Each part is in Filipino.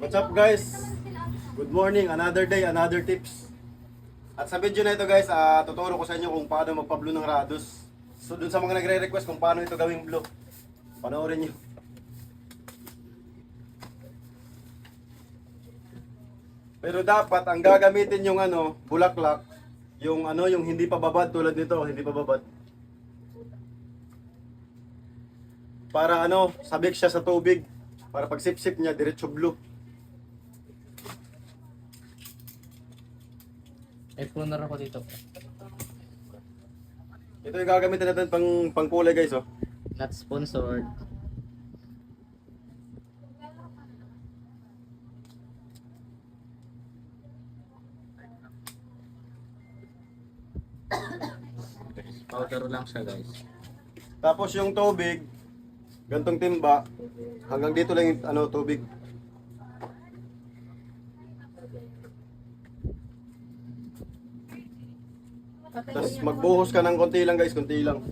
What's up guys? Good morning, another day, another tips. At sa video na ito guys, tuturo ko sa inyo kung paano magpa-blue ng Radus. So dun sa mga nagre-request kung paano ito gawing blue, panoorin nyo. Pero dapat ang gagamitin yung bulaklak, yung yung hindi pa babad tulad nito, hindi pa babad. Para sabik siya sa tubig, para pag sip-sip niya diretso blue. May pruner ako dito. Ito yung gagamitin natin pang kulay guys, oh. Not sponsored. Powder lang siya guys. Tapos yung tubig, gantong timba, hanggang dito lang yung tubig. Tapos magbuhos ka ng konti lang guys, konti lang.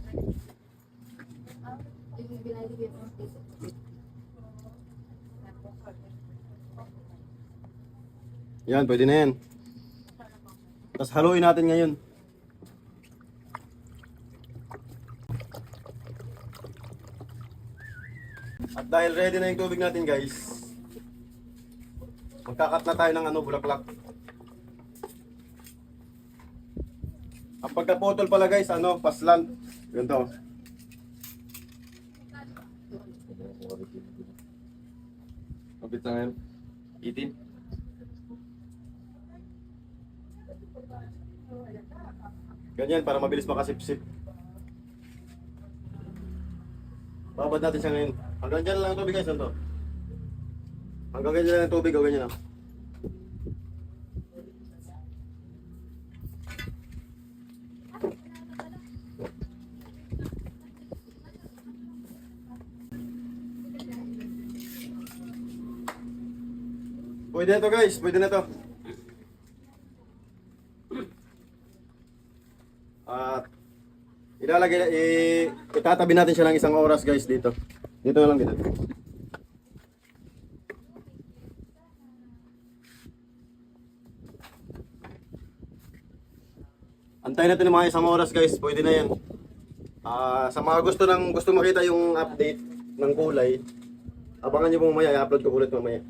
Yan, pwede na yan. Tapos haluin natin ngayon. At dahil ready na yung tubig natin guys, magkakat na tayo ng bulaklak. Ang pagkaputol pala guys, paslan. Ganito. Kapit na ngayon. Itin. Ganyan para mabilis makasipsip. Babad natin siya ngayon. Hanggang dyan lang ang tubig guys, ganito. Hanggang ganyan lang ang tubig, o ganyan na. Pwede na to guys, pwede na to. At itatabi natin siya lang isang oras guys dito. Dito na lang dito. Antayin natin ng mga isang oras guys, pwede na yan. Sa mga gusto makita yung update ng kulay, abangan nyo po mamaya, i-upload ko ulit mamaya.